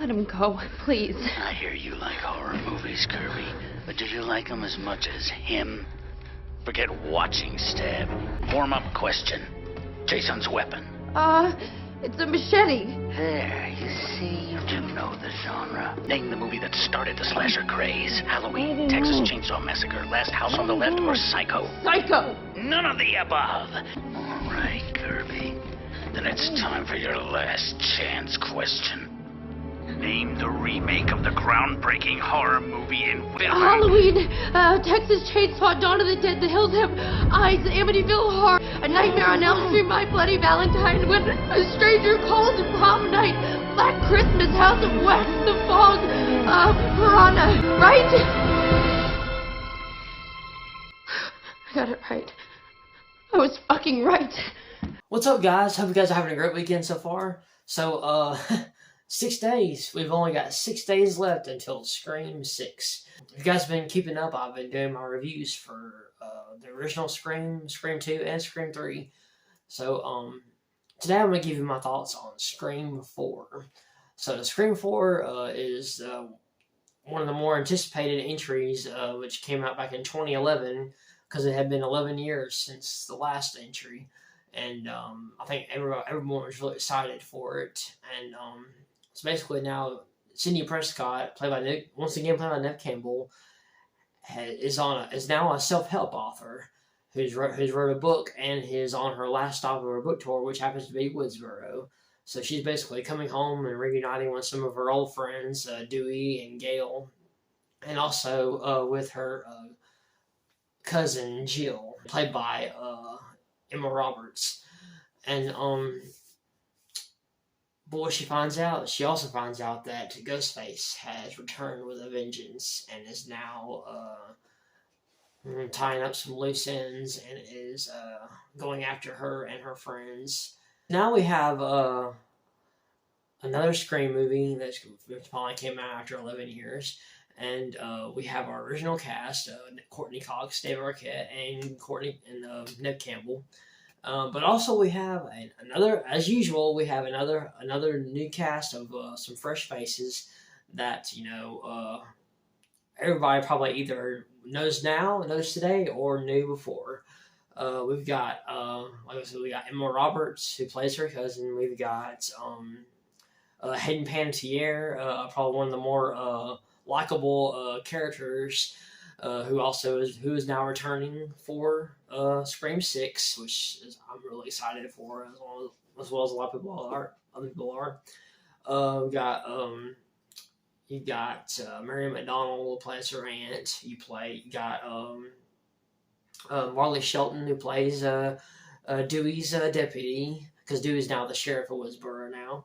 Let him go, please. I hear you like horror movies, Kirby, but do you like them as much as him? Forget watching Stab. Warm up question. Jason's weapon. It's a machete. There, you see, you do know the genre. Name the movie that started the slasher craze. Halloween, Texas Chainsaw Massacre, Last House on the Left, or Psycho. Psycho! None of the above. All right, Kirby. Then it's time for your last chance question. Name the remake of the groundbreaking horror movie in Halloween, Texas Chainsaw, Dawn of the Dead, The Hills Have Eyes, Amityville Horror, A Nightmare on Elm Street, My Bloody Valentine, When a Stranger Calls, Prom Night, Black Christmas, House of Wax, The Fog, Piranha, right? I got it right. I was fucking right. What's up, guys? Hope you guys are having a great weekend so far. So, 6 days. We've only got 6 days left until Scream 6. If you guys have been keeping up, I've been doing my reviews for the original Scream, Scream 2, and Scream 3. So, today I'm going to give you my thoughts on Scream 4. So, Scream 4 is one of the more anticipated entries, which came out back in 2011, because it had been 11 years since the last entry. And I think everyone was really excited for it. And so basically now, Sidney Prescott, played by Neve Campbell, is now a self-help author who's wrote a book and is on her last stop of her book tour, which happens to be Woodsboro. So she's basically coming home and reuniting with some of her old friends, Dewey and Gail, and also with her cousin Jill, played by Emma Roberts. And but what she also finds out that Ghostface has returned with a vengeance and is now tying up some loose ends and is going after her and her friends. Now we have another Scream movie that finally came out after 11 years. And we have our original cast, Courtney Cox, David Arquette, and Neve Campbell. But also we have another new cast of some fresh faces that, everybody probably either knows today, or knew before. We've got, like I said, we got Emma Roberts, who plays her cousin. We've got Hayden Panettiere, probably one of the more likable characters, who is now returning for Scream 6, which I'm really excited for, as well as a lot of people are. Other people are. You got Mary McDonnell, who plays her aunt. You got Marley Shelton, who plays Dewey's deputy, because Dewey's now the sheriff of Woodsboro now.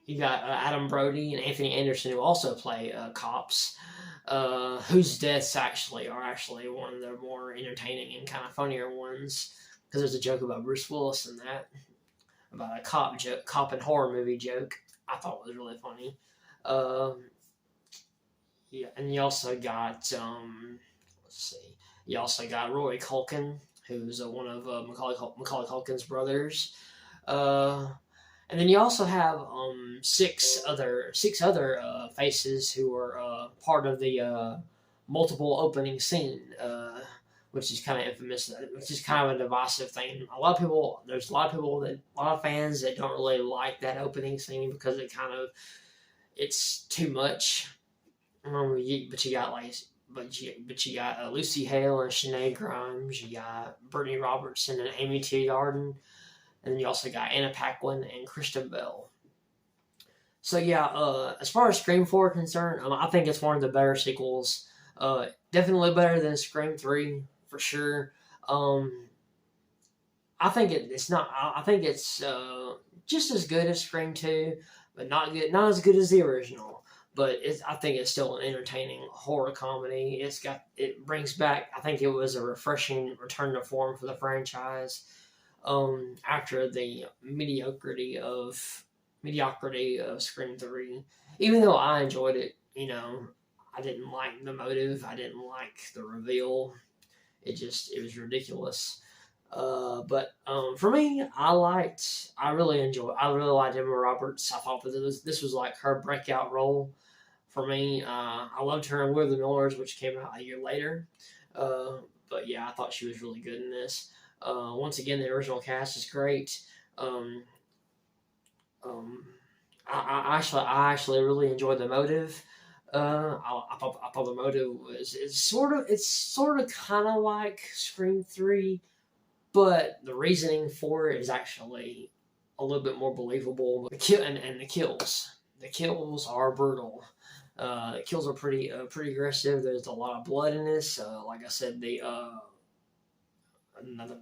You got Adam Brody and Anthony Anderson, who also play cops, whose deaths are actually one of the more entertaining and kind of funnier ones, because there's a joke about Bruce Willis in that, about a cop and horror movie joke. I thought it was really funny. Yeah, and you also got Roy Culkin, who's one of Macaulay Culkin's brothers. And then you also have six other faces who are part of the multiple opening scene, which is kind of infamous, which is kind of a divisive thing. There's a lot of fans that don't really like that opening scene because it's too much. But you got Lucy Hale and Sinead Grimes. You got Brittany Robertson and Amy T. Garden. And then you also got Anna Paquin and Kristen Bell. So yeah, as far as Scream 4 is concerned, I think it's one of the better sequels. Definitely better than Scream 3, for sure. I think it's just as good as Scream 2, but not as good as the original. But I think it's still an entertaining horror comedy. It brings back, I think it was a refreshing return to form for the franchise. After the mediocrity of Scream 3. Even though I enjoyed it, I didn't like the motive. I didn't like the reveal. It was ridiculous. But for me, I really liked Emma Roberts. I thought that this was like her breakout role for me. I loved her in We're the Millers, which came out a year later. But yeah, I thought she was really good in this. Once again, the original cast is great. Um, I actually really enjoyed the motive. I thought the motive it's sort of kind of like Scream 3, but the reasoning for it is actually a little bit more believable. And the kills are brutal. The kills are pretty aggressive. There's a lot of blood in this. Like I said, the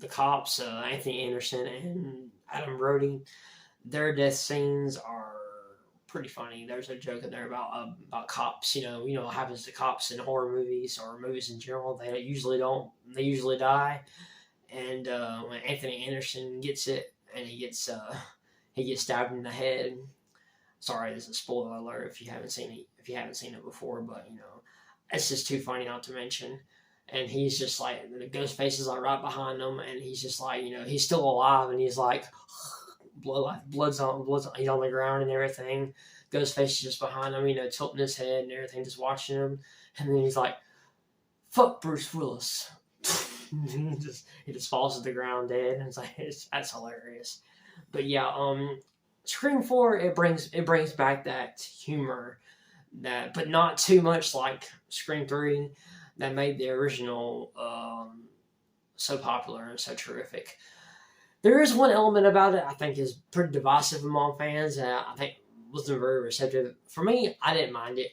cops, Anthony Anderson and Adam Brody, their death scenes are pretty funny. There's a joke in there about cops. You know what happens to cops in horror movies or movies in general. They usually die. And when Anthony Anderson gets it, and he gets stabbed in the head. Sorry, this is a spoiler alert if you haven't seen it before, but it's just too funny not to mention. And he's just like, the Ghostface is like right behind him, and he's just like, he's still alive, and he's like, blood's on he's on the ground and everything. Ghostface is just behind him, tilting his head and everything, just watching him, and then he's like, "Fuck Bruce Willis." he just falls to the ground dead, and that's hilarious. But yeah, Scream 4, it brings back that humor, but not too much like Scream 3 that made the original so popular and so terrific. There is one element about it I think is pretty divisive among fans, and I think wasn't very receptive. For me, I didn't mind it.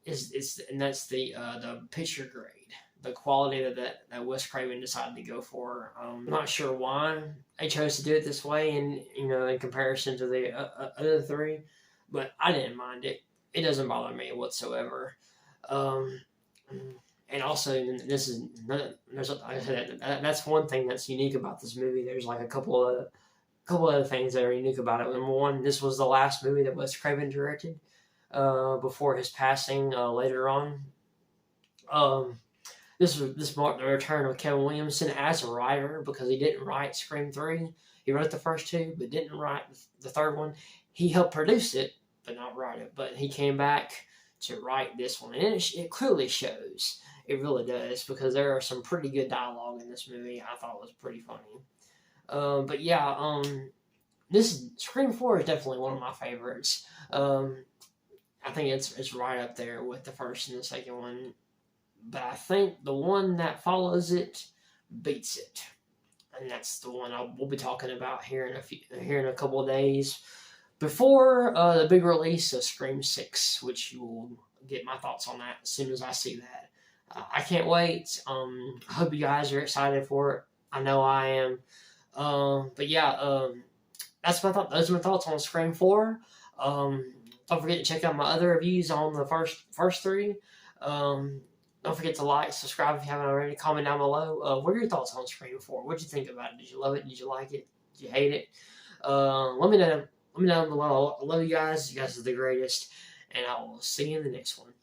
And that's the picture grade, the quality that Wes Craven decided to go for. I'm not sure why they chose to do it this way, and in comparison to the other three, but I didn't mind it. It doesn't bother me whatsoever. And also, that's one thing that's unique about this movie. There's like a couple other things that are unique about it. Number one, this was the last movie that Wes Craven directed before his passing later on. This marked the return of Kevin Williamson as a writer, because he didn't write Scream 3. He wrote the first two, but didn't write the third one. He helped produce it, but not write it. But he came back to write this one, and it clearly shows. It really does, because there are some pretty good dialogue in this movie. I thought it was pretty funny. But yeah, this Scream 4 is definitely one of my favorites. I think it's right up there with the first and the second one. But I think the one that follows it beats it, and that's the one we'll be talking about here in a couple of days, before the big release of Scream 6, which you will get my thoughts on that as soon as I see that. I can't wait. I hope you guys are excited for it. I know I am. But yeah, those are my thoughts on Scream 4. Don't forget to check out my other reviews on the first three. Don't forget to like, subscribe if you haven't already. Comment down below. What are your thoughts on Scream 4? What did you think about it? Did you love it? Did you like it? Did you hate it? Let me know. Let me know down below. I love you guys. You guys are the greatest. And I will see you in the next one.